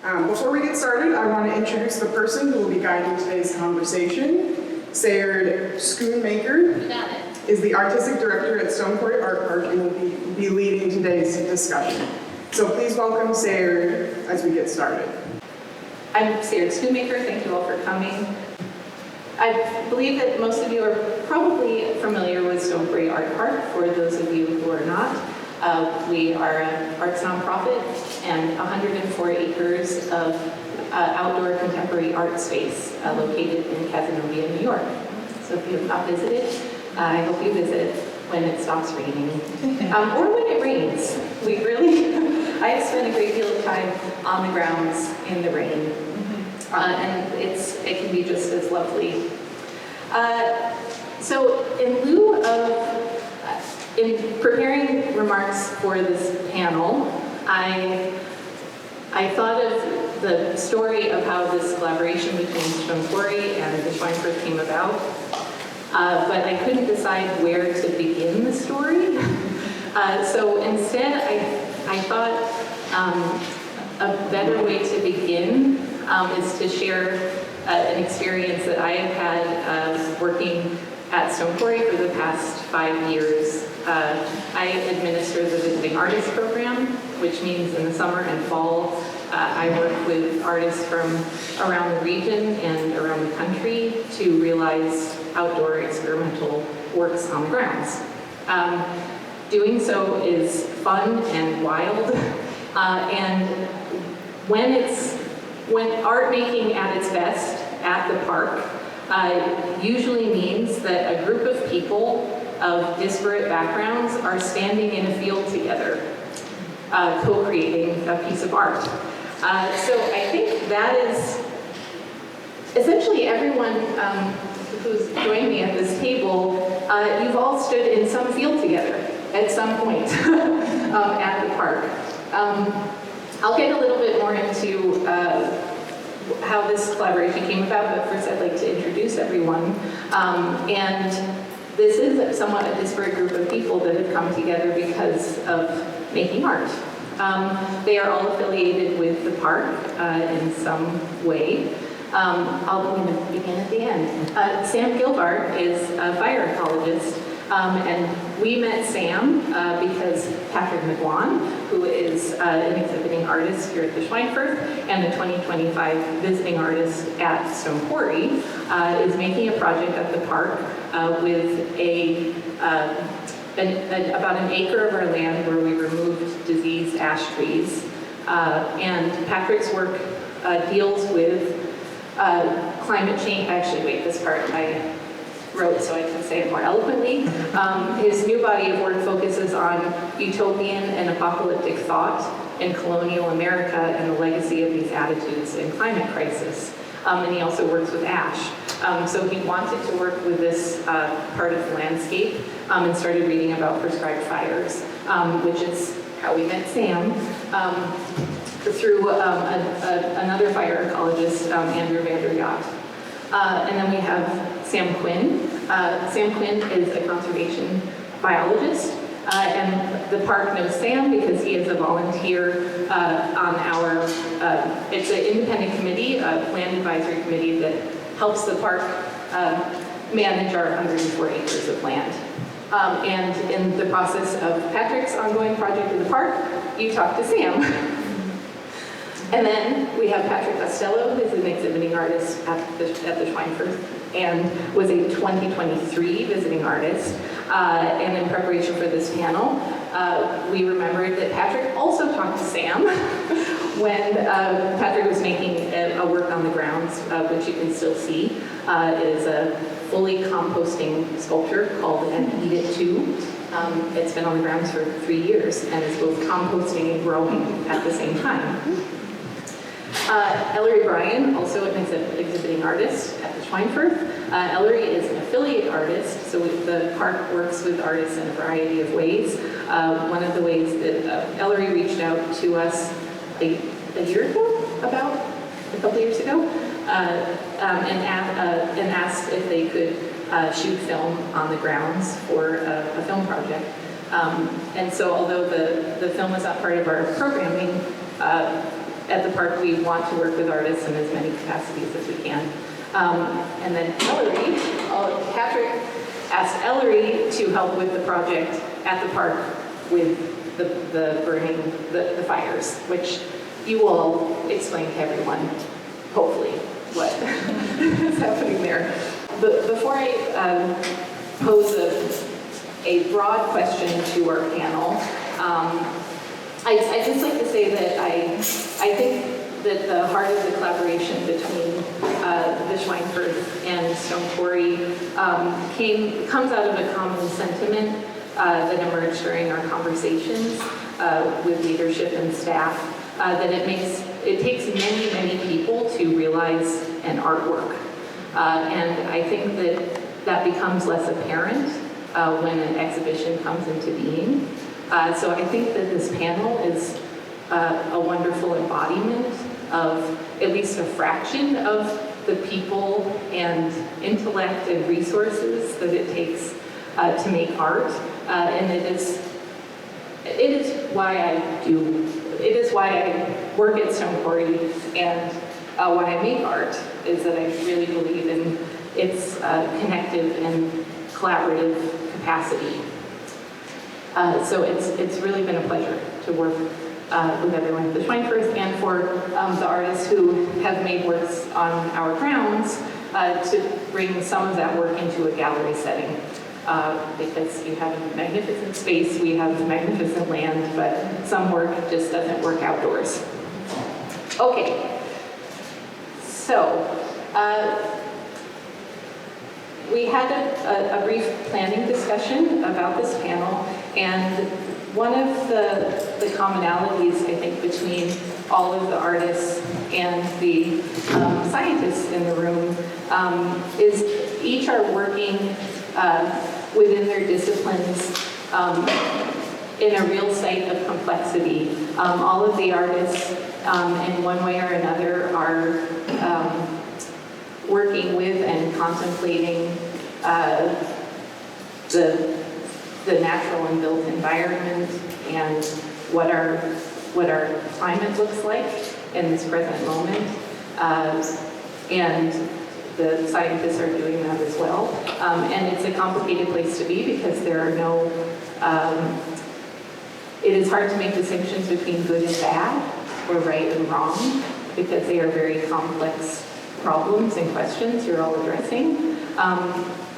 Before we get started, I want to introduce the person who will be guiding today's conversation. Sayward Schoonmaker is the Artistic Director at Quarry Art Park and will be leading today's discussion. So please welcome Sayward as we get started. I'm Sayward Schoonmaker. Thank you all for coming. I believe that most of you are probably familiar with Quarry Art Park. For those of you who are not, we are an arts nonprofit and 104 acres of outdoor contemporary art space located in Cazenovia, New York. So if you have not visited, I hope you visit when it stops raining or when it rains. I have spent a great deal of time on the grounds in the rain, and it can be just as lovely. So in lieu of in preparing remarks for this panel, I thought of the story of how this collaboration between Quarry and the Schweinfurth came about, but I couldn't decide where to begin the story. So instead, I thought a better way to begin is to share an experience that I have had working at Quarry for the past 5 years. I administer the Visiting Artist Program, which means in the summer and fall, I work with artists from around the region and around the country to realize outdoor experimental works on the grounds. Doing so is fun and wild, and when art making at its best at the park usually means that a group of people of disparate backgrounds are standing in a field together, co-creating a piece of art. So I think that is essentially everyone who's joined me at this table. You've all stood in some field together at some point at the park. I'll get a little bit more into how this collaboration came about, but first I'd like to introduce everyone. And this is somewhat a disparate group of people that have come together because of making art. They are all affiliated with the park in some way. I'm going to begin at the end. Sam Gilvarg is a fire ecologist, and we met Sam because Patrick McGuan, who is an exhibiting artist here at the Schweinfurth and a 2025 visiting artist at Quarry, is making a project at the park with about an acre of our land where we removed diseased ash trees. And Patrick's work deals with climate change. Actually, wait, this part I wrote so I can say it more eloquently. His new body of work focuses on utopian and apocalyptic thought in colonial America and the legacy of these attitudes in climate crisis. And he also works with ash. So he wanted to work with this part of the landscape and started reading about prescribed fires, which is how we met Sam, through another fire ecologist, Andrew Vanderyacht. And then we have Sam Quinn. Sam Quinn is a conservation biologist, and the park knows Sam because he is a volunteer on our, it's an independent committee, a land advisory committee that helps the park manage our 104 acres of land. And in the process of Patrick's ongoing project in the park, you talk to Sam. And then we have Patrick Costello, who's an exhibiting artist at the Schweinfurth and was a 2023 visiting artist. And in preparation for this panel, we remembered that Patrick also talked to Sam when Patrick was making a work on the grounds, which you can still see. It is a fully composting sculpture called an Eat It Too. It's been on the grounds for 3 years and is both composting and growing at the same time. Ellery Bryan, also an exhibiting artist at the Schweinfurth. Ellery is an affiliate artist, so the park works with artists in a variety of ways. One of the ways that Ellery reached out to us a year ago, about a couple years ago, and asked if they could shoot film on the grounds for a film project. And so although the film was not part of our programming, at the park, we want to work with artists in as many capacities as we can. And then Ellery, Patrick asked Ellery to help with the project at the park with the burning, the fires, which you will explain to everyone, hopefully, what is happening there. But before I pose a broad question to our panel, I'd just like to say that I think that the heart of the collaboration between the Schweinfurth and Stone Quarry comes out of a common sentiment that emerged during our conversations with leadership and staff, that it takes many, many people to realize an artwork. And I think that becomes less apparent when an exhibition comes into being. So I think that this panel is a wonderful embodiment of at least a fraction of the people and intellect and resources that it takes to make art. And it is why I work at Stone Quarry and why I make art, is that I really believe in its connective and collaborative capacity. So it's really been a pleasure to work with everyone at the Schweinfurth and for the artists who have made works on our grounds to bring some of that work into a gallery setting. Because you have a magnificent space, we have magnificent land, but some work just doesn't work outdoors. Okay, so we had a brief planning discussion about this panel, and one of the commonalities, I think, between all of the artists and the scientists in the room is each are working within their disciplines in a real site of complexity. All of the artists, in one way or another, are working with and contemplating the natural and built environment and what our climate looks like in this present moment. And the scientists are doing that as well. And it's a complicated place to be because there are no, it is hard to make distinctions between good and bad or right and wrong because they are very complex problems and questions you're all addressing.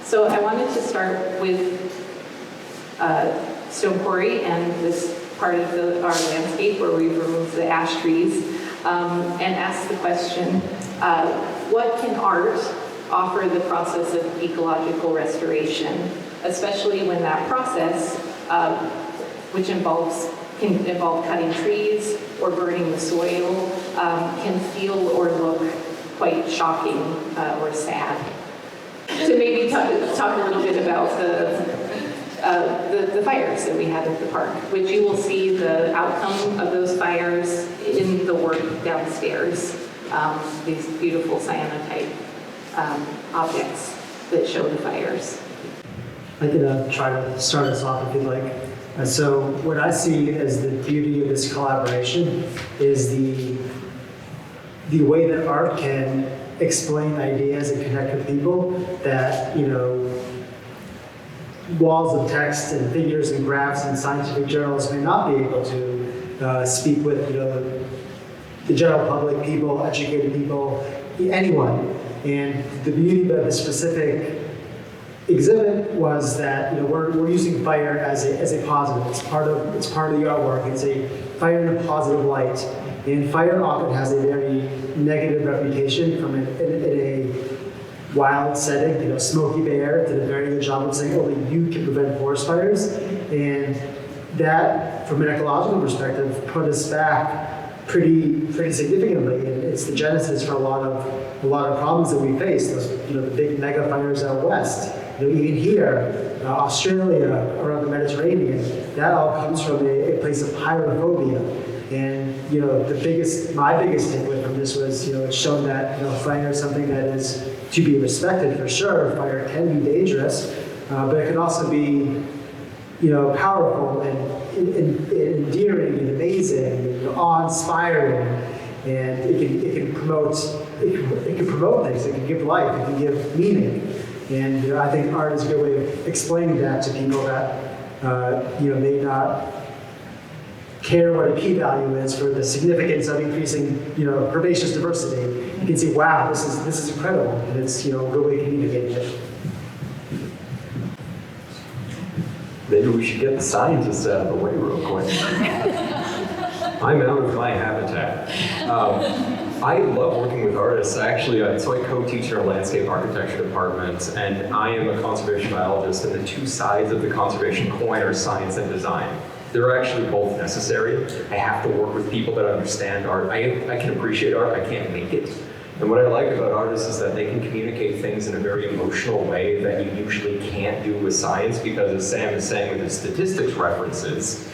So I wanted to start with Stone Quarry and this part of our landscape where we've removed the ash trees and ask the question, what can art offer the process of ecological restoration, especially when that process, which can involve cutting trees or burning the soil, can feel or look quite shocking or sad. So maybe talk a little bit about the fires that we had at the park, which you will see the outcome of those fires in the work downstairs. These beautiful cyanotype objects that show the fires. I can try to start us off if you'd like. So what I see as the beauty of this collaboration is the way that art can explain ideas and connect with people that, walls of text and figures and graphs and scientific journals may not be able to speak with, the general public, people, educated people, anyone. And the beauty of this specific exhibit was that we're using fire as a positive. It's part of the artwork. It's a fire in a positive light. And fire often has a very negative reputation from in a wild setting. Smokey Bear did a very good job of saying only you can prevent forest fires, and that, from an ecological perspective, put us back pretty significantly, and it's the genesis for a lot of problems that we face. Those, the big mega fires out west. Even here, Australia, around the Mediterranean, that all comes from a place of pyrophobia. And my biggest takeaway from this was, it's shown that fire is something that is to be respected for sure. Fire can be dangerous, but it can also be, powerful and endearing and amazing, and awe-inspiring. and it can promote things. It can give life. It can give meaning. And I think art is a good way of explaining that to people that may not care what a p-value is for the significance of increasing herbaceous diversity. You can see, wow, this is incredible, and it's a good way of communicating it. Maybe we should get the scientists out of the way real quick. I'm out of my habitat. I love working with artists. Actually, so I co-teach in our landscape architecture department, and I am a conservation biologist, and the two sides of the conservation coin are science and design. They're actually both necessary. I have to work with people that understand art. I can appreciate art, I can't make it. And what I like about artists is that they can communicate things in a very emotional way that you usually can't do with science, because as Sam is saying with his statistics references,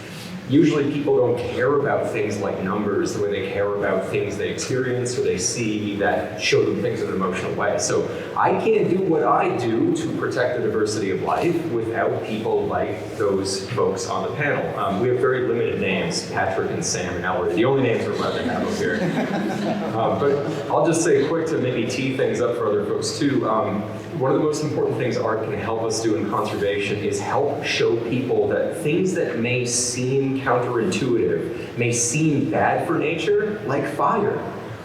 usually people don't care about things like numbers the way they care about things they experience or they see that show them things in an emotional way. So I can't do what I do to protect the diversity of life without people like those folks on the panel. We have very limited names, Patrick and Sam and Ellery, the only names we're allowed to have up here. But I'll just say quick to maybe tee things up for other folks too. One of the most important things art can help us do in conservation is help show people that things that may seem counterintuitive, may seem bad for nature, like fire,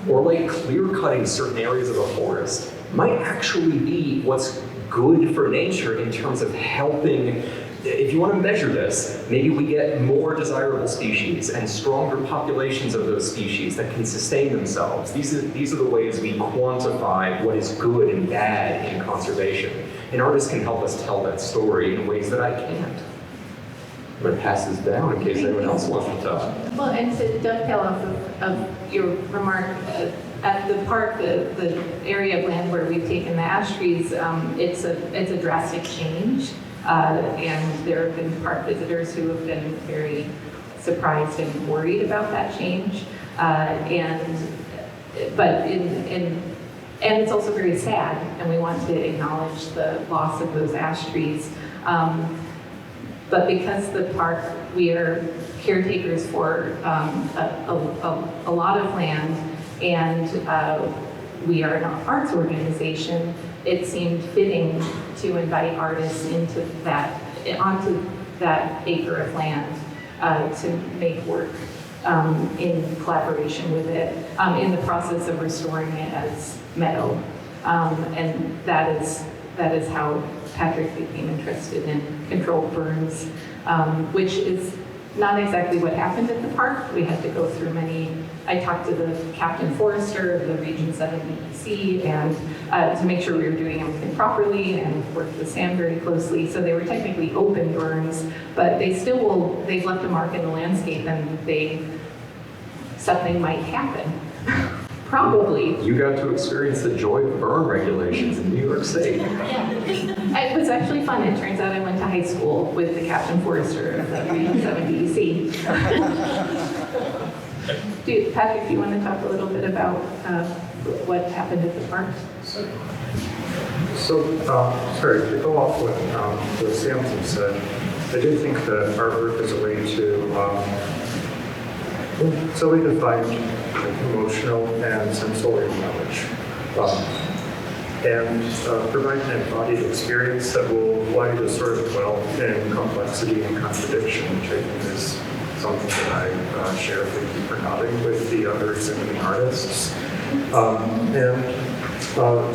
or like clear-cutting certain areas of a forest, might actually be what's good for nature in terms of helping. If you want to measure this, maybe we get more desirable species and stronger populations of those species that can sustain themselves. These are the ways we quantify what is good and bad in conservation. And artists can help us tell that story in ways that I can't. I'm going to pass this down in case anyone else wants to talk. Well, and to dovetail off of your remark, at the park, the area of land where we've taken the ash trees, it's a drastic change. And there have been park visitors who have been very surprised and worried about that change. And it's also very sad, and we want to acknowledge the loss of those ash trees. But because the park, we are caretakers for a lot of land, and we are an arts organization, it seemed fitting to invite artists onto that acre of land to make work in collaboration with it in the process of restoring it as meadow. And that is how Patrick became interested in controlled burns, which is not exactly what happened at the park. We had to go through I talked to the captain forester of the Region 7 DEC and to make sure we were doing everything properly, and worked with Sam very closely. So they were technically open burns, but they've left a mark in the landscape, and something might happen. Probably. You got to experience the joy of burn regulations in New York State. Yeah. It was actually fun. It turns out I went to high school with the captain forester of the Region 7 DEC. Patrick, do you want to talk a little bit about what happened at the park? So, to go off what Samson said, I do think that artwork is a way to find emotional and sensorial knowledge, and provide an embodied experience that will allow you to sort of dwell in complexity and contradiction, which I think is something that I share for nodding with the other exhibiting artists.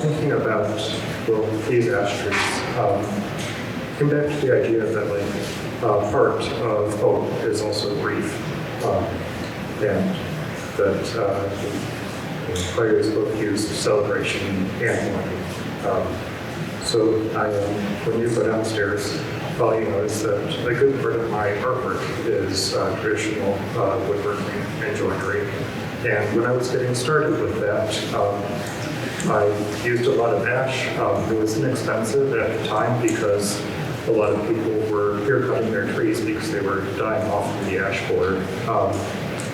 Thinking about, these ash trees, come back to the idea that part of hope is also grief, and that players both use celebration and mourning. So when you go downstairs, you notice that a good part of my artwork is traditional woodworking and joinery. And when I was getting started with that, I used a lot of ash. It was inexpensive at the time because a lot of people were clear cutting their trees because they were dying off of the ash board.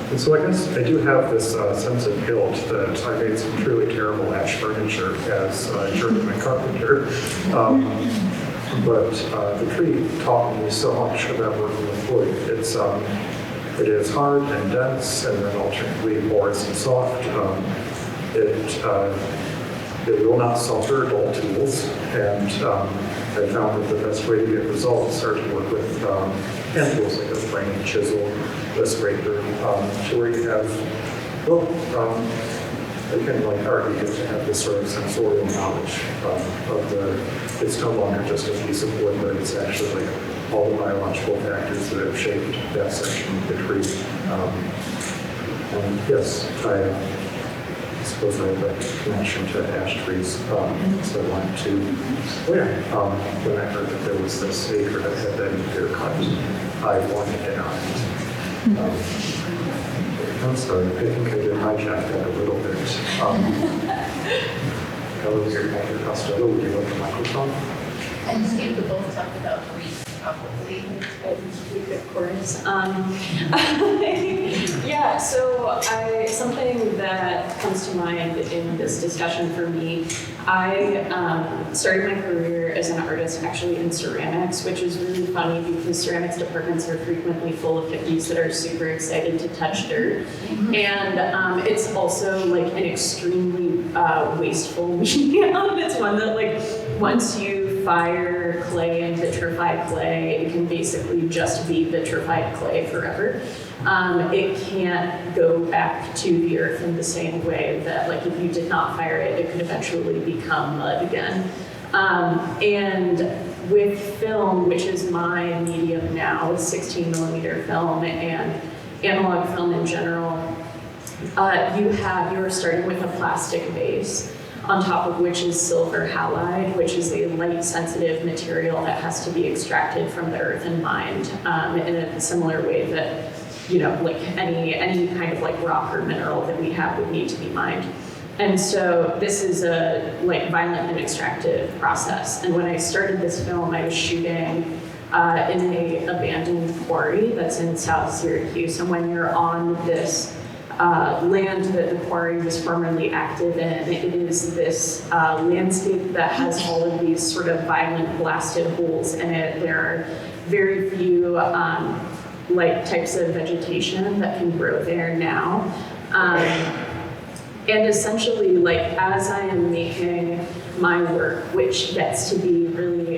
And so I guess I do have this sense of guilt that I made some truly terrible ash furniture as a journeyman carpenter. But the tree taught me so much about working with wood. It's It is hard and dense, and then alternately porous and soft. It will not suffer dull tools, and I found that the best way to get results are to work with hand tools like a plane, chisel, a scraper, to where you have, again, like art, you get to have this sort of sensorial knowledge of it's no longer just a piece of wood, but it's actually like all the biological factors that have shaped that section of the tree. And yes, I suppose I have a connection to ash trees, so I wanted to, when I heard that there was this acre that had been clear cut, I wanted to get on it. I'm sorry, I think I did hijack that a little bit. Hello, here, Patrick Costello, would you like the microphone? And Steve, we both talked about grief, probably. Of course. Yeah, so something that comes to mind in this discussion for me, I started my career as an artist actually in ceramics, which is really funny because ceramics departments are frequently full of hippies that are super excited to touch dirt. And it's also like an extremely wasteful medium. It's one that like once you fire clay and vitrified clay, it can basically just be vitrified clay forever. It can't go back to the earth in the same way that, like, if you did not fire it, it could eventually become mud again. And with film, which is my medium now, 16 millimeter film and analog film in general, you're starting with a plastic base, on top of which is silver halide, which is a light-sensitive material that has to be extracted from the earth and mined in a similar way that, you know, like any kind of like rock or mineral that we have would need to be mined. And so this is a like violent and extractive process. And when I started this film, I was shooting in a abandoned quarry that's in South Syracuse. And when you're on this land that the quarry was formerly active in, it is this landscape that has all of these sort of violent blasted holes in it. There are very few like types of vegetation that can grow there now. And essentially, like, as I am making my work, which gets to be really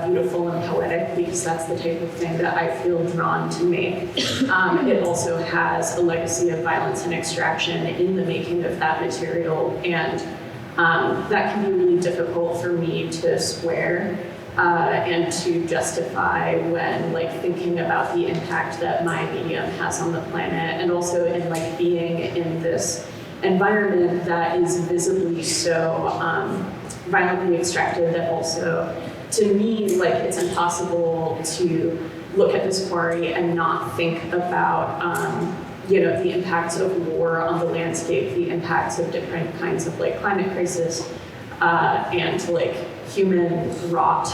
beautiful and poetic, because that's the type of thing that I feel drawn to make, it also has a legacy of violence and extraction in the making of that material. And that can be really difficult for me to square and to justify when, like, thinking about the impact that my medium has on the planet, and also in, like, being in this environment that is visibly so violently extracted that also, to me, like, it's impossible to look at this quarry and not think about, you know, the impacts of war on the landscape, the impacts of different kinds of, like, climate crisis, and, like, human wrought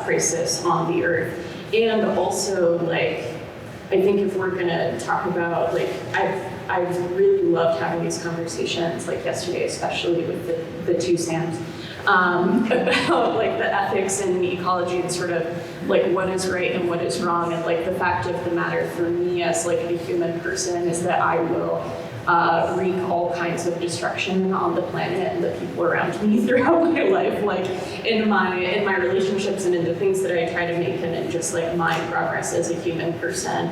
crisis on the earth. And also, like, I think if we're gonna talk about, like, I've really loved having these conversations, like yesterday, especially with the two Sams, about like the ethics and ecology and sort of like what is right and what is wrong. And like the fact of the matter for me as like a human person is that I will wreak all kinds of destruction on the planet and the people around me throughout my life, like in my relationships and in the things that I try to make, and in just like my progress as a human person.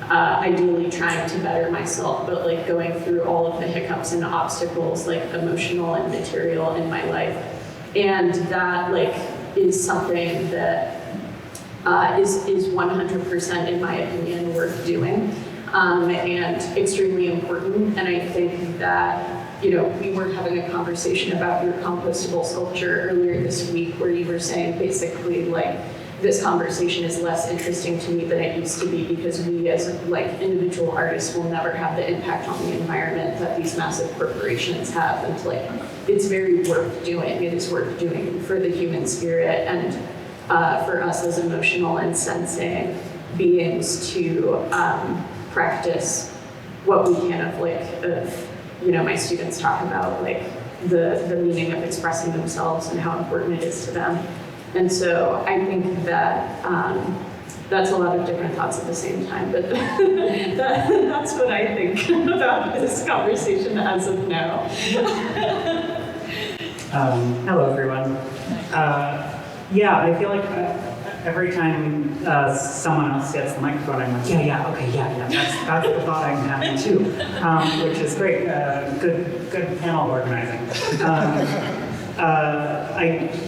Ideally trying to better myself, but like going through all of the hiccups and obstacles, like emotional and material in my life. And that like is something that is 100% in my opinion worth doing, and extremely important. And I think that, you know, we were having a conversation about your compostable sculpture earlier this week, where you were saying basically like, this conversation is less interesting to me than it used to be because we as like individual artists will never have the impact on the environment that these massive corporations have. And like, it's very worth doing. It is worth doing for the human spirit and for us as emotional and sensing beings to practice what we can of like, you know, my students talk about like the meaning of expressing themselves and how important it is to them. And so I think that that's a lot of different thoughts at the same time, but that's what I think about this conversation as of now. Hello, everyone. Yeah, I feel like every time someone else gets the microphone, I'm like, yeah, that's the thought I'm having too, which is great. Good panel organizing.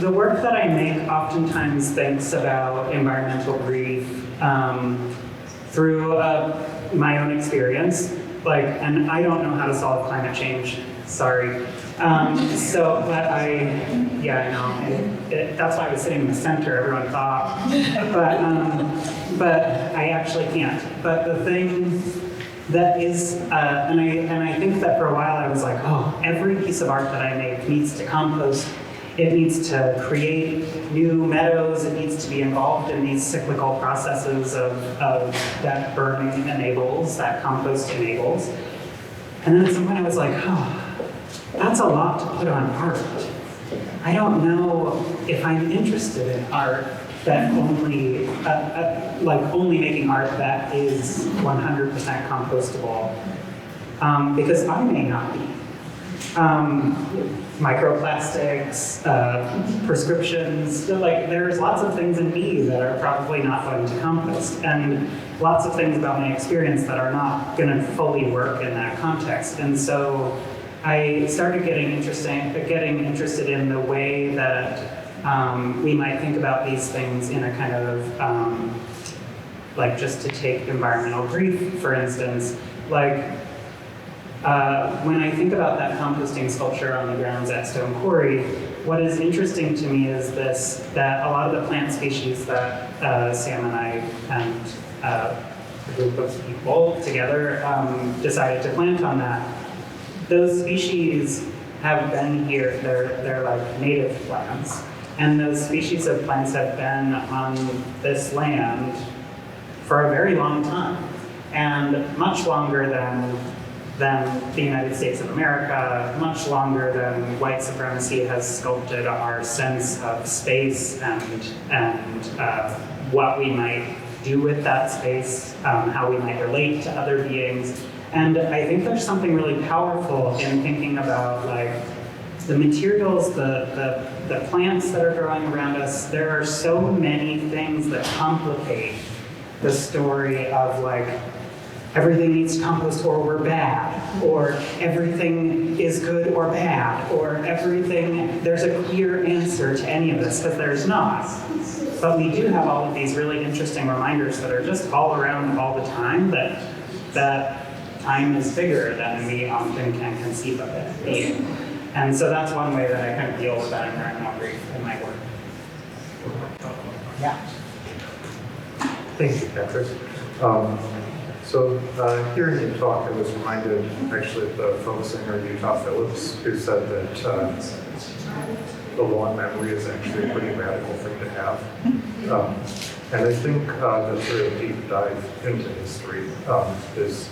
The work that I make oftentimes thinks about environmental grief through my own experience. And I don't know how to solve climate change. Sorry. But I know. That's why I was sitting in the center, everyone thought. But I actually can't. But the thing that is, and I think that for a while I was like, oh, every piece of art that I make needs to compost. It needs to create new meadows. It needs to be involved in these cyclical processes of that burning enables, that compost enables. And then at some point I was like, oh, that's a lot to put on art. I don't know if I'm interested in art that only, only making art that is 100% compostable, because I may not be. Microplastics, prescriptions, there's lots of things in me that are probably not going to compost, and lots of things about my experience that are not going to fully work in that context. And so I started getting interested in the way that we might think about these things in a kind of, just to take environmental grief, for instance, when I think about that composting sculpture on the grounds at Stone Quarry, what is interesting to me is that a lot of the plant species that Sam and I and a group of people together decided to plant on that, those species have been here. They're like native plants. And those species of plants have been on this land for a very long time, and much longer than the United States of America, much longer than white supremacy has sculpted our sense of space and what we might do with that space, how we might relate to other beings. And I think there's something really powerful in thinking about the materials, the plants that are growing around us. There are so many things that complicate the story of everything needs to compost or we're bad, or everything is good or bad, or there's a clear answer to any of this, because there's not. But we do have all of these really interesting reminders that are just all around all the time, that time is bigger than we often can conceive of it being. And so that's one way that I kind of deal with that environmental grief in my work. Yeah. Thank you, Patrick. So hearing you talk, I was reminded actually of the folk singer Utah Phillips, who said that the long memory is actually a pretty radical thing to have. And I think that's a deep dive into history is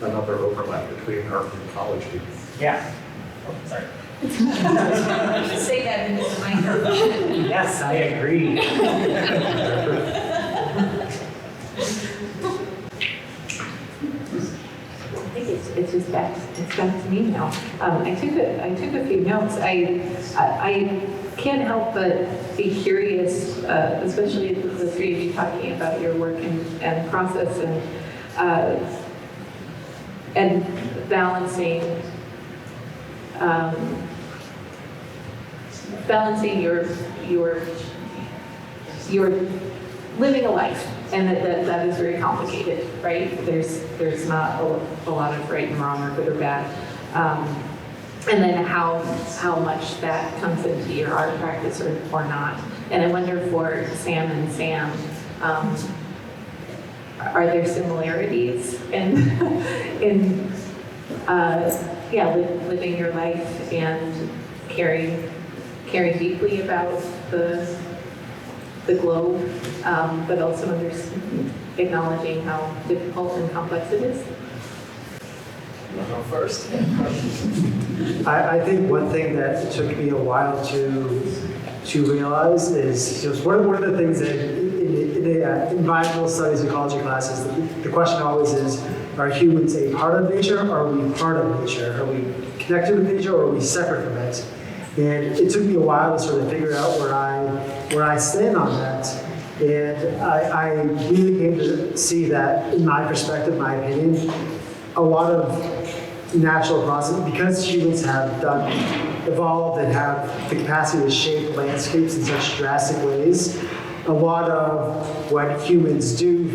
another overlap between art and ecology. Yeah. Oh, sorry. Say that into the microphone. Yes, I agree. It's just back to me now. I took a few notes. I can't help but be curious, especially the three of you talking about your work and process and balancing your living a life, and that is very complicated, right? There's not a lot of right and wrong or good or bad, and then how much that comes into your art practice or not. And I wonder for Sam and Sam, are there similarities in living your life and caring deeply about the globe, but also acknowledging how difficult and complex it is? I'll go first. I think one thing that took me a while to realize is just one of the things that in the environmental studies ecology classes, the question always is, are humans a part of nature, or are we part of nature? Are we connected with nature, or are we separate from it? And it took me a while to sort of figure out where I stand on that. And I really came to see that, in my perspective, my opinion, a lot of natural processes, because humans have evolved and have the capacity to shape landscapes in such drastic ways, a lot of what humans do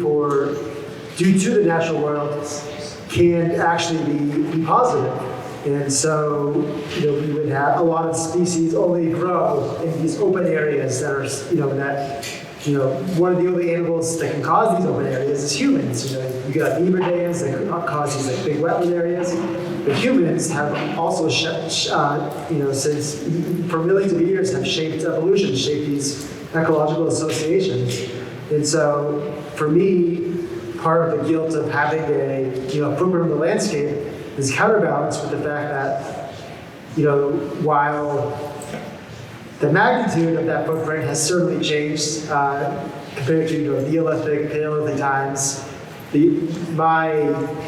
to the natural world can actually be positive. And so, we would have a lot of species only grow in these open areas that are, one of the only animals that can cause these open areas is humans. You got beaver dams that can cause these like big wetland areas. But humans have also, since for millions of years, have shaped evolution, shaped these ecological associations. And so, for me, part of the guilt of having a footprint on the landscape is counterbalanced with the fact that, while the magnitude of that footprint has certainly changed compared to Neolithic, Paleolithic times, my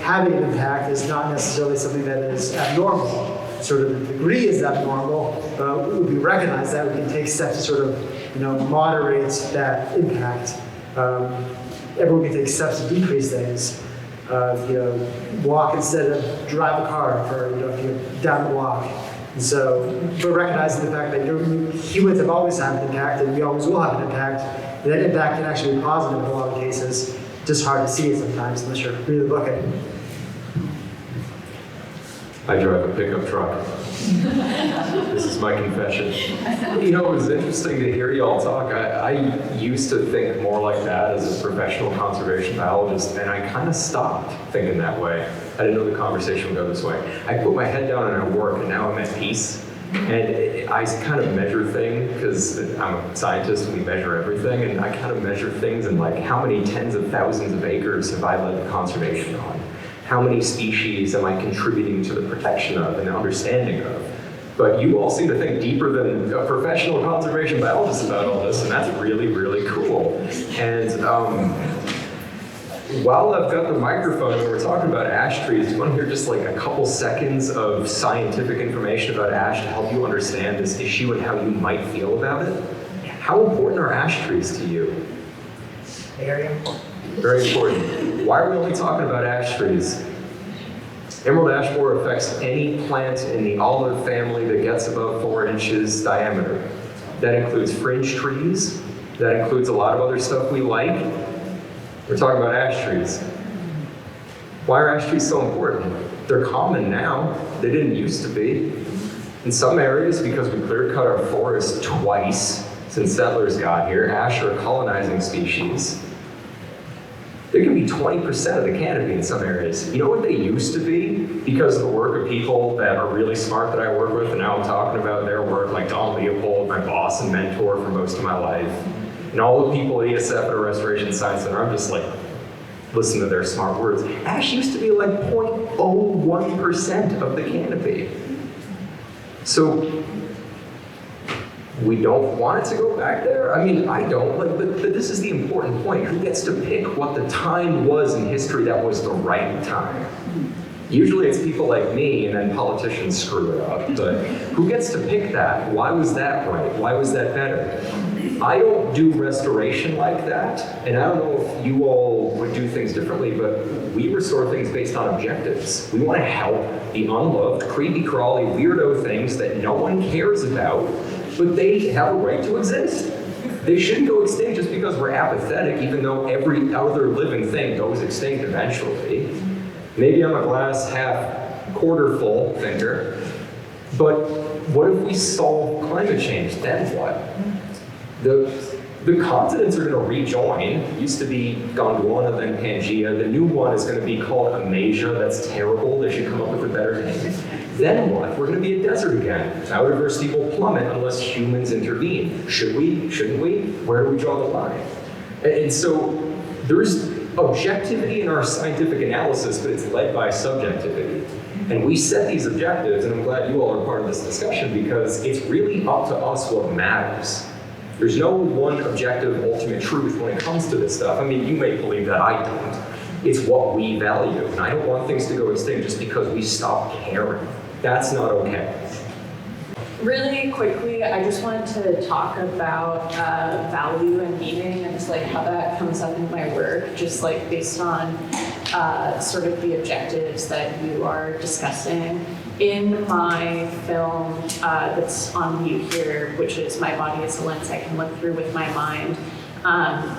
having an impact is not necessarily something that is abnormal. Sort of the degree is abnormal, but we recognize that we can take steps to sort of moderate that impact. Everyone can take steps to decrease things. Walk instead of drive a car for if you're down the block. And so, but recognizing the fact that humans have always had an impact, and we always will have an impact, and that impact can actually be positive in a lot of cases. Just hard to see it sometimes unless you're really looking. I drive a pickup truck. This is my confession. It was interesting to hear y'all talk. I used to think more like that as a professional conservation biologist, and I kind of stopped thinking that way. I didn't know the conversation would go this way. I put my head down and I work, and now I'm at peace. And I kind of measure things, because I'm a scientist and we measure everything, and I kind of measure things in like how many tens of thousands of acres have I led the conservation on? How many species am I contributing to the protection of and the understanding of? But you all seem to think deeper than a professional conservation biologist about all this, and that's really, really cool. And while I've got the microphone and we're talking about ash trees, do you want to hear just like a couple seconds of scientific information about ash to help you understand this issue and how you might feel about it? How important are ash trees to you? Very important. Very important. Why are we only talking about ash trees? Emerald ash borer affects any plant in the olive family that gets above 4 inches diameter. That includes fringe trees. That includes a lot of other stuff we like. We're talking about ash trees. Why are ash trees so important? They're common now. They didn't used to be. In some areas, because we clear-cut our forests twice since settlers got here, ash are a colonizing species. There can be 20% of the canopy in some areas. You know what they used to be? Because of the work of people that are really smart that I work with, and now I'm talking about their work, like Don Leopold, my boss and mentor for most of my life, and all the people at ESF at a Restoration Science Center. I'm just like, listen to their smart words. Ash used to be like 0.01% of the canopy. So we don't want it to go back there? I mean, I don't, but this is the important point. Who gets to pick what the time was in history that was the right time? Usually it's people like me, and then politicians screw it up, but who gets to pick that? Why was that right? Why was that better? I don't do restoration like that, and I don't know if you all would do things differently, but we restore things based on objectives. We want to help the unloved, creepy, crawly, weirdo things that no one cares about, but they have a right to exist. They shouldn't go extinct just because we're apathetic, even though every other living thing goes extinct eventually. Maybe I'm a glass half quarter full thinker, but what if we solve climate change? Then what? The continents are going to rejoin. It used to be Gondwana, then Pangaea. The new one is going to be called Amasia. That's terrible. They should come up with a better name. Then what? We're going to be a desert again. Biodiversity will plummet unless humans intervene. Should we? Shouldn't we? Where do we draw the line? And so there's objectivity in our scientific analysis, but it's led by subjectivity. And we set these objectives, and I'm glad you all are part of this discussion, because it's really up to us what matters. There's no one objective ultimate truth when it comes to this stuff. I mean, you may believe that, I don't. It's what we value, and I don't want things to go extinct just because we stop caring. That's not okay. Really quickly, I just wanted to talk about value and meaning and just like how that comes up in my work, just like based on sort of the objectives that you are discussing. In my film that's on view here, which is My Body is a Lens I Can Look Through with My Mind,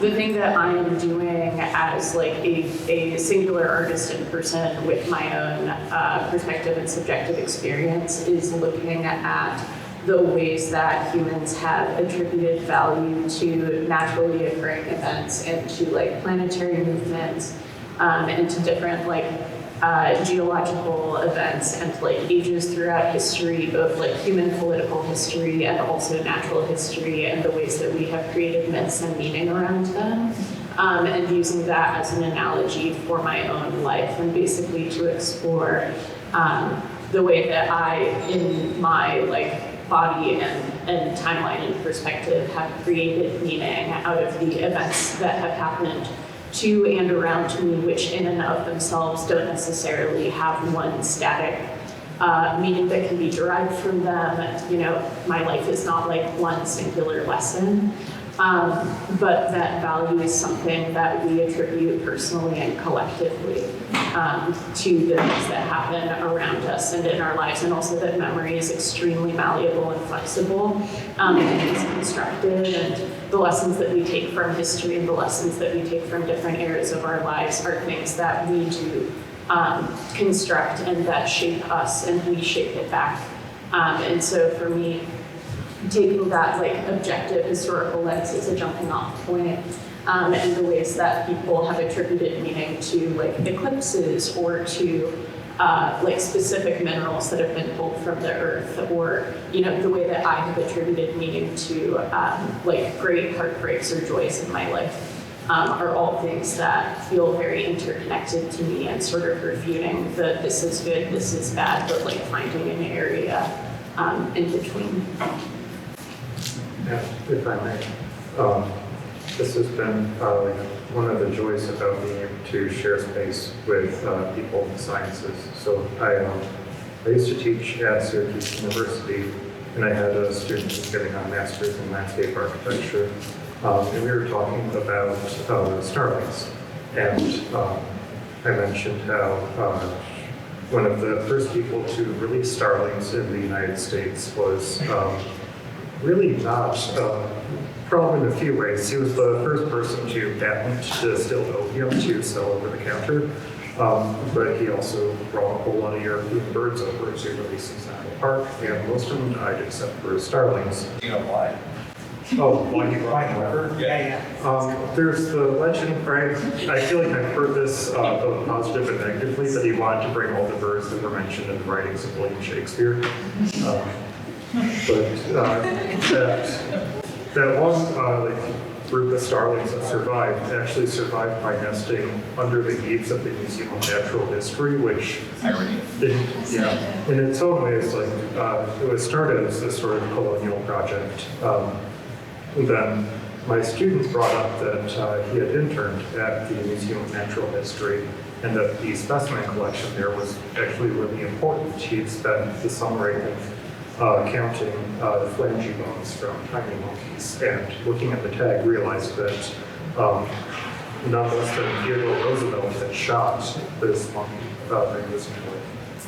the thing that I am doing as like a singular artist in person with my own perspective and subjective experience is looking at the ways that humans have attributed value to naturally occurring events and to like planetary movements and to different like geological events and like ages throughout history, both like human political history and also natural history, and the ways that we have created myths and meaning around them, and using that as an analogy for my own life and basically to explore the way that I, in my like body and timeline and perspective, have created meaning out of the events that have happened to and around me, which in and of themselves don't necessarily have one static meaning that can be derived from them. You know, my life is not like one singular lesson, but that value is something that we attribute personally and collectively to the things that happen around us and in our lives, and also that memory is extremely malleable and flexible and is constructed, and the lessons that we take from history and the lessons that we take from different eras of our lives are things that we do construct and that shape us, and we shape it back. And so for me, taking that like objective historical lens as a jumping off point, and the ways that people have attributed meaning to like eclipses or to like specific minerals that have been pulled from the earth, or you know, the way that I have attributed meaning to like great heartbreaks or joys in my life, are all things that feel very interconnected to me, and sort of refuting the this is good, this is bad, but like finding an area in between. Yeah, if I may, this has been like one of the joys about being able to share space with people in the sciences. So I used to teach at Syracuse University, and I had a student who was getting a master's in landscape architecture, and we were talking about starlings. And I mentioned how one of the first people to release starlings in the United States was really not problem in a few ways. He was the first person to patent distilled opium to sell over the counter, but he also brought a whole lot of European birds over to release in Central Park, and most of them died except for starlings. You know why? Oh, why he brought them over? Yeah. There's the legend, right? I feel like I've heard this both positive and negatively, that he wanted to bring all the birds that were mentioned in the writings of William Shakespeare. That one like group of starlings that survived actually survived by nesting under the eaves of the Museum of Natural History, which in its own way is like it was started as this sort of colonial project. And then my students brought up that he had interned at the Museum of Natural History, and that the specimen collection there was actually really important. He'd spent the summer counting the phalange bones from tiny monkeys, and looking at the tag realized that none less than Theodore Roosevelt had shot this monkey that he was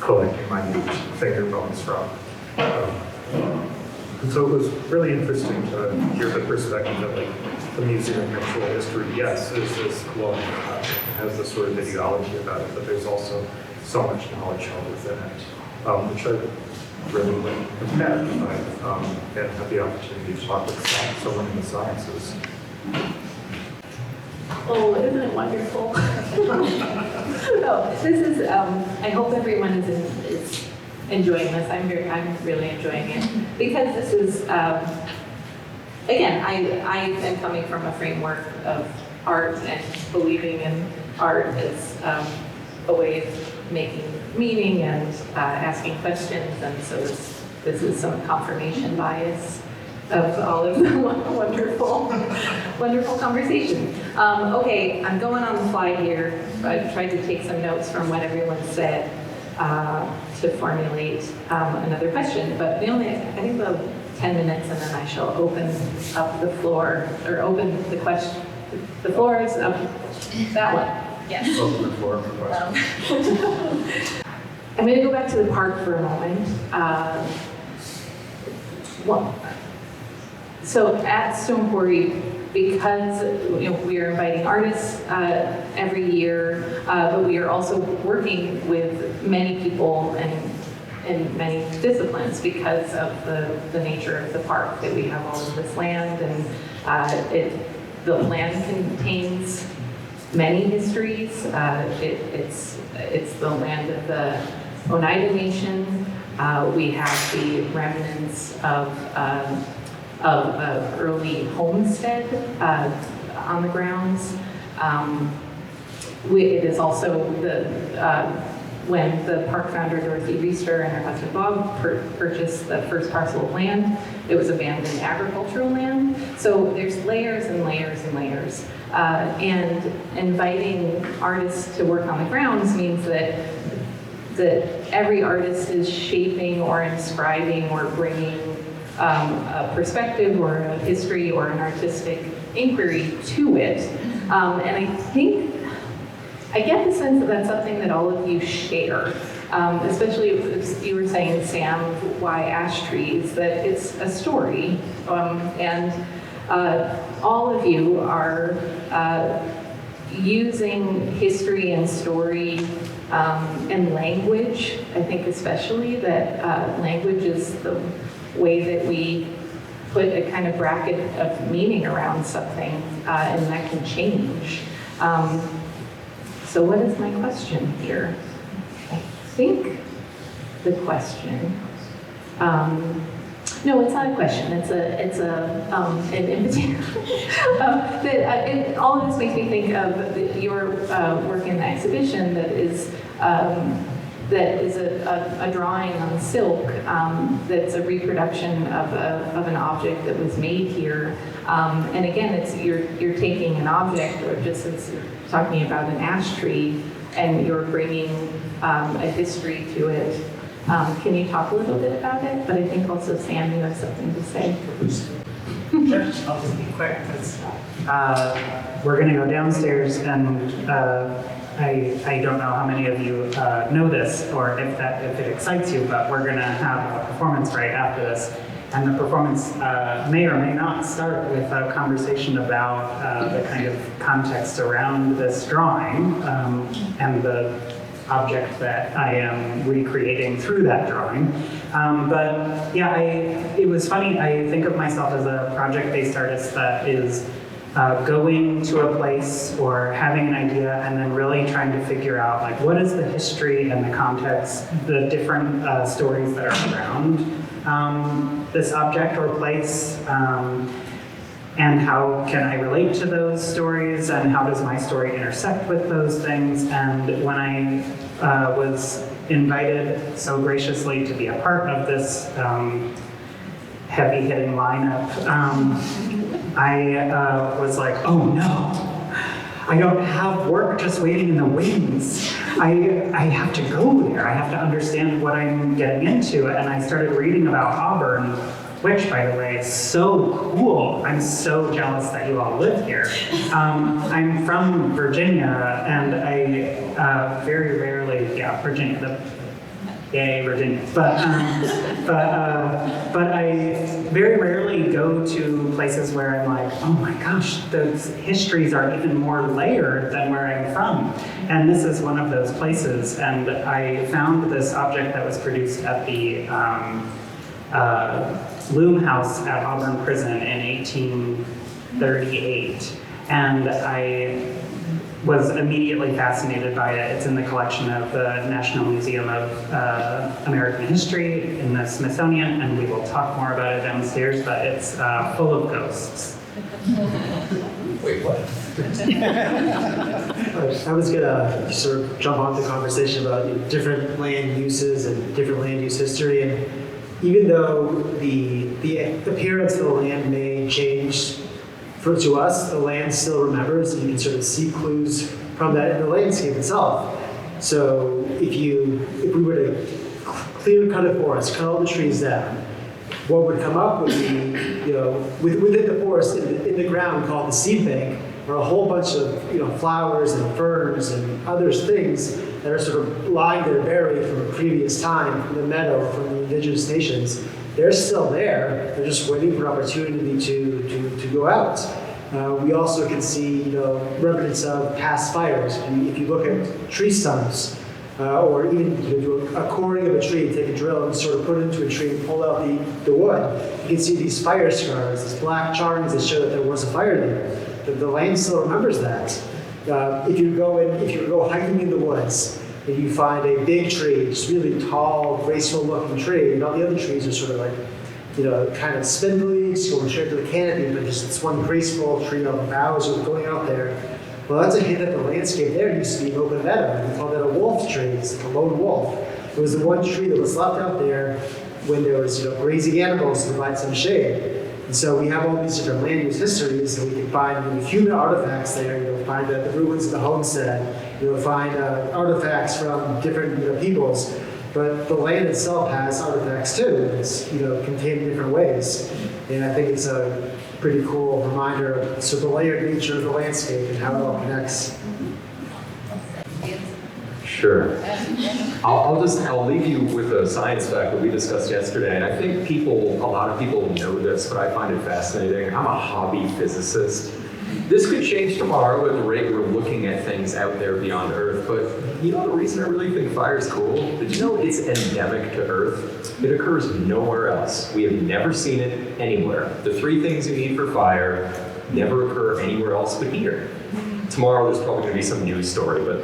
collecting minute finger bones from. And so it was really interesting to hear the perspective that like the Museum of Natural History, yes, is this colonial, it has this sort of ideology about it, but there's also so much knowledge held within it, which I really am gratified and have the opportunity to talk with someone in the sciences. Oh, isn't it wonderful? No, this is, I hope everyone is enjoying this. I'm really enjoying it, because this is, again, I am coming from a framework of art and believing in art as a way of making meaning and asking questions, and so this is some confirmation bias of all of the wonderful conversation. Okay, I'm going on the fly here. I tried to take some notes from what everyone said to formulate another question, but we only, I think, about 10 minutes, and then I shall open up the floor, or open the question. The floor is up. That one. Yes. Open the floor for questions. I'm going to go back to the park for a moment. So at Stone Quarry, because we are inviting artists every year, but we are also working with many people and in many disciplines because of the nature of the park, that we have all of this land, and the land contains many histories. It's the land of the Oneida Nation. We have the remnants of early homestead on the grounds. It is also when the park founder Dorothy Reister and her husband Bob purchased the first parcel of land, it was abandoned agricultural land. So there's layers and layers and layers. And inviting artists to work on the grounds means that every artist is shaping or inscribing or bringing a perspective or a history or an artistic inquiry to it. And I get the sense that that's something that all of you share, especially if you were saying, Sam, why ash trees, that it's a story. And all of you are using history and story and language. I think especially that language is the way that we put a kind of bracket of meaning around something, and that can change. So what is my question here? I think the question, no, it's not a question. It's an invitation. All of this makes me think of your work in the exhibition that is a drawing on silk that's a reproduction of an object that was made here. And again, you're taking an object, or just as talking about an ash tree, and you're bringing a history to it. Can you talk a little bit about it? But I think also, Sam, you have something to say. Sure, I'll just be quick, because we're going to go downstairs, and I don't know how many of you know this, or if it excites you, but we're going to have a performance right after this. And the performance may or may not start with a conversation about the kind of context around this drawing and the object that I am recreating through that drawing. But yeah, it was funny. I think of myself as a project-based artist that is going to a place or having an idea and then really trying to figure out, like, what is the history and the context, the different stories that are around this object or place, and how can I relate to those stories, and how does my story intersect with those things. And when I was invited so graciously to be a part of this heavy-hitting lineup, I was like, oh no, I don't have work just waiting in the wings. I have to go there. I have to understand what I'm getting into. And I started reading about Auburn, which, by the way, is so cool. I'm so jealous that you all live here. I'm from Virginia, and I very rarely, Virginia, yay, Virginia. But I very rarely go to places where I'm like, oh my gosh, those histories are even more layered than where I'm from. And this is one of those places. And I found this object that was produced at the Loom House at Auburn Prison in 1838. And I was immediately fascinated by it. It's in the collection of the National Museum of American History in the Smithsonian, and we will talk more about it downstairs, but it's full of ghosts. Wait, what? I was gonna sort of jump off the conversation about different land uses and different land use history, and even though the appearance of the land may change to us, the land still remembers, and you can sort of see clues from that in the landscape itself. So if we were to clear cut a forest, cut all the trees down, what would come up would be, within the forest, in the ground, we call it the seed bank, are a whole bunch of, flowers and ferns and other things that are sort of lying there buried from a previous time, from the meadow, from the indigenous nations. They're still there. They're just waiting for an opportunity to go out. We also can see, remnants of past fires. If you look at tree stumps, or even do a coring of a tree, take a drill and sort of put it into a tree and pull out the wood, you can see these fire scars, these black charms that show that there was a fire there. The land still remembers that. If you go hiking in the woods and you find a big tree, just really tall, graceful looking tree, and all the other trees are sort of like, kind of spindly, just going straight to the canopy, but just this one graceful tree on the boughs are going out there. Well, that's a hint that the landscape there used to be an open meadow. We call that a wolf tree. It's like a lone wolf. It was the one tree that was left out there when there was, grazing animals to provide some shade. And so we have all these different land use histories, and we can find human artifacts there. Find the ruins of the homestead. Find artifacts from different peoples. But the land itself has artifacts too. It's contained in different ways, and I think it's a pretty cool reminder of sort of the layered nature of the landscape and how it all connects. Sure. I'll leave you with a science fact that we discussed yesterday, and I think a lot of people know this, but I find it fascinating. I'm a hobby physicist. This could change tomorrow at the rate we're looking at things out there beyond Earth, but the reason I really think fire is cool? Did you know it's endemic to Earth? It occurs nowhere else. We have never seen it anywhere. The 3 things you need for fire never occur anywhere else but here. Tomorrow there's probably going to be some news story, but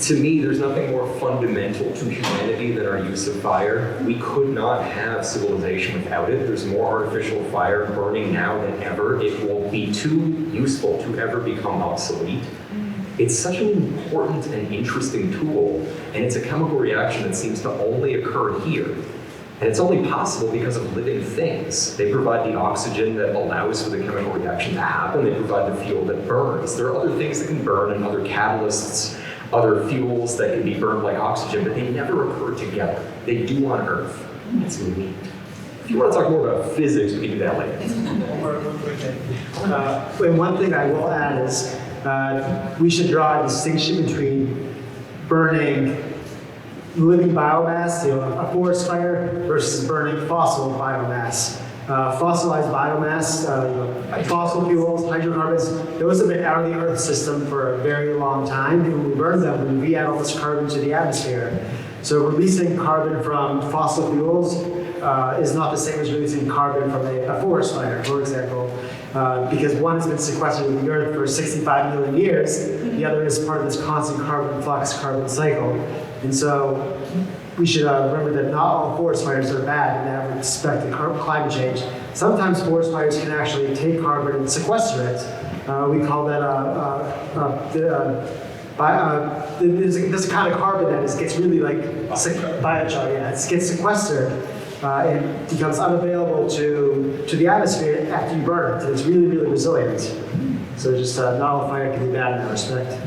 to me, there's nothing more fundamental to humanity than our use of fire. We could not have civilization without it. There's more artificial fire burning now than ever. It will be too useful to ever become obsolete. It's such an important and interesting tool, and it's a chemical reaction that seems to only occur here. And it's only possible because of living things. They provide the oxygen that allows for the chemical reaction to happen. They provide the fuel that burns. There are other things that can burn and other catalysts, other fuels that can be burned like oxygen, but they never occur together. They do on Earth. It's neat. If you want to talk more about physics, we can do that later. And one thing I will add is we should draw a distinction between burning living biomass, a forest fire, versus burning fossil biomass. Fossilized biomass, fossil fuels, hydrocarbons, those have been out of the Earth system for a very long time. And when we burn them, we add all this carbon to the atmosphere. So releasing carbon from fossil fuels is not the same as releasing carbon from a forest fire, for example, because one has been sequestered in the Earth for 65 million years, the other is part of this constant carbon flux, carbon cycle. And so we should remember that not all forest fires are bad in that respect to climate change. Sometimes forest fires can actually take carbon and sequester it. We call that there's a kind of carbon that gets really biochar, it gets sequestered and becomes unavailable to the atmosphere after you burn it. And it's really, really resilient. So just not all fire can be bad in that respect.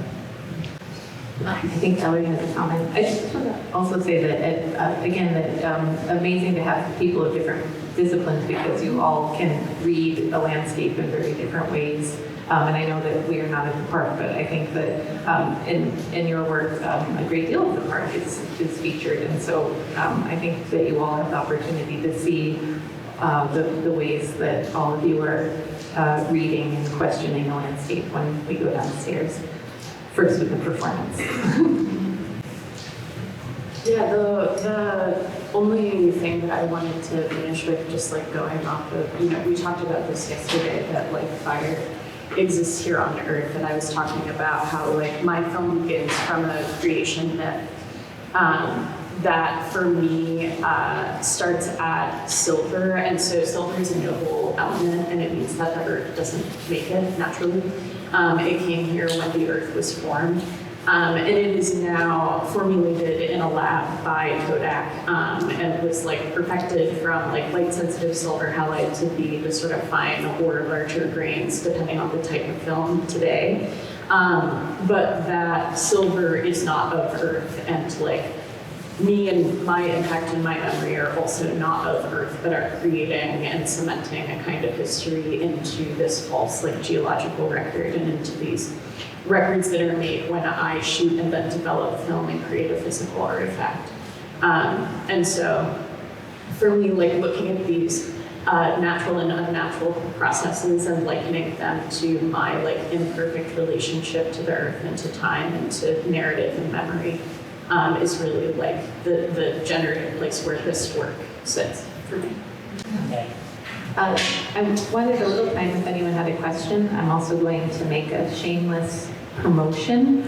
I think Ellery has a comment. I just want to also say that, amazing to have people of different disciplines because you all can read a landscape in very different ways. And I know that we are not in the park, but I think that in your work, a great deal of the park is featured. And so I think that you all have the opportunity to see the ways that all of you are reading and questioning the landscape when we go downstairs. First with the performance. Yeah, the only thing that I wanted to finish with, just going off of, we talked about this yesterday, that fire exists here on Earth, and I was talking about how my film begins from a creation myth that for me starts at silver, and so silver is a noble element, and it means that the Earth doesn't make it naturally. It came here when the Earth was formed, And it is now formulated in a lab by Kodak, and was like perfected from like light sensitive silver halide to be the sort of fine or larger grains depending on the type of film today. But that silver is not of Earth, and like me and my impact and my memory are also not of Earth, but are creating and cementing a kind of history into this false like geological record and into these records that are made when I shoot and then develop film and create a physical artifact. And so for me, like looking at these natural and unnatural processes and likening them to my like imperfect relationship to the Earth and to time and to narrative and memory is really like the generative place where this work sits for me. Okay. I wanted a little time if anyone had a question. I'm also going to make a shameless promotion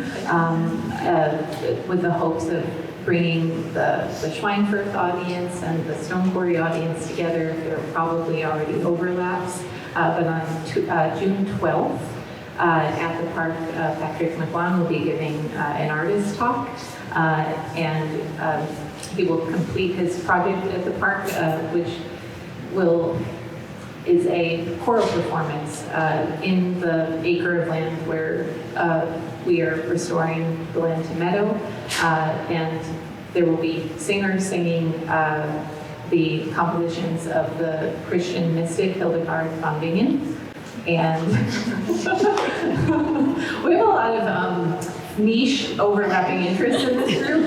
with the hopes of bringing the Schweinfurth audience and the Stone Quarry audience together. There are probably already overlaps, but on June 12th at the park, Patrick McGuan will be giving an artist talk, and he will complete his project at the park, which is a choral performance in the acre of land where we are restoring the land to meadow, and there will be singers singing the compositions of the Christian mystic Hildegard von Bingen, and we have a lot of niche overlapping interests in this group.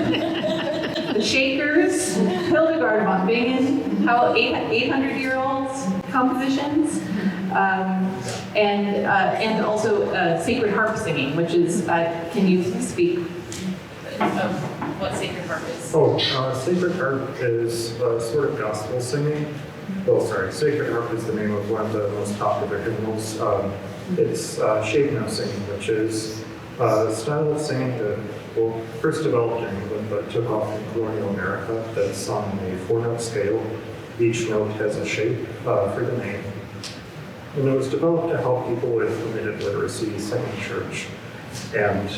The Shakers, Hildegard von Bingen, how 800-year-olds compositions, and also sacred harp singing, which is, can you speak of what sacred harp is? Sacred harp is sort of gospel singing. Oh, sorry, sacred harp is the name of one of the most popular hymnals. It's shape-note singing, which is a style of singing that first developed in England, but took off in colonial America, that's sung on a 4-note scale. Each note has a shape for the name. And it was developed to help people with limited literacy sing in church. And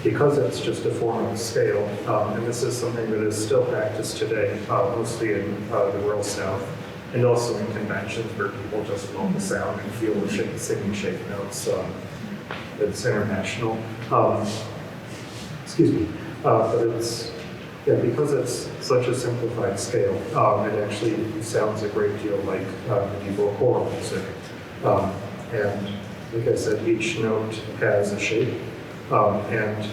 because it's just a 4-note scale, and this is something that is still practiced today, mostly in the rural South, and also in conventions where people just love the sound and feel the singing shape notes. It's international. Excuse me. But it's, yeah, because it's such a simplified scale, it actually sounds a great deal like medieval choral music. And like I said, each note has a shape. And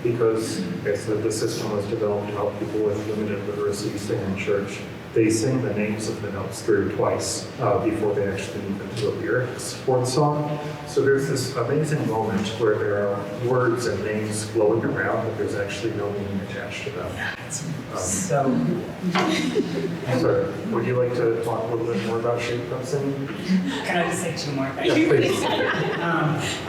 because, like I said, the system was developed to help people with limited literacy sing in church, they sing the names of the notes through twice before they actually move into the lyrics for the song. So there's this amazing moment where there are words and names flowing around, but there's actually no meaning attached to them. So, Sorry, would you like to talk a little bit more about shape-note singing? can I just say 2 more things? Yeah, please.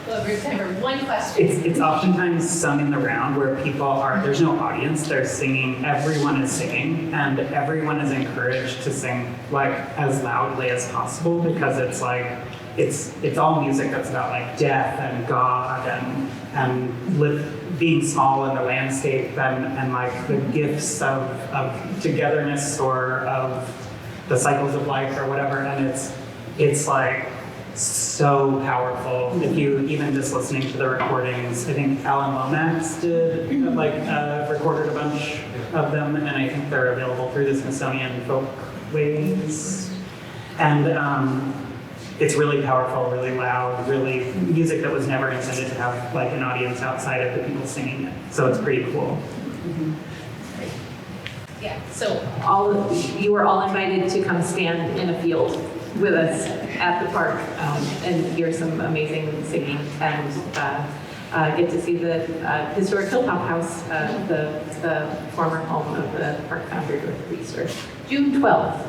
Well, we have time for one question. It's oftentimes sung in the round where people are, there's no audience, they're singing, everyone is singing, and everyone is encouraged to sing like as loudly as possible, because it's like, it's all music that's about like death and God and being small in the landscape and like the gifts of togetherness or of the cycles of life or whatever, and it's like so powerful. If you even just listening to the recordings, I think Alan Lomax did recorded a bunch of them, and I think they're available through the Smithsonian Folkways. And it's really powerful, really loud, really music that was never intended to have like an audience outside of the people singing it. So it's pretty cool. Yeah, so You were all invited to come stand in a field with us at the park and hear some amazing singing and get to see the historic Hilltop House, the former home of the park founder, Dorothy Leester. June 12th.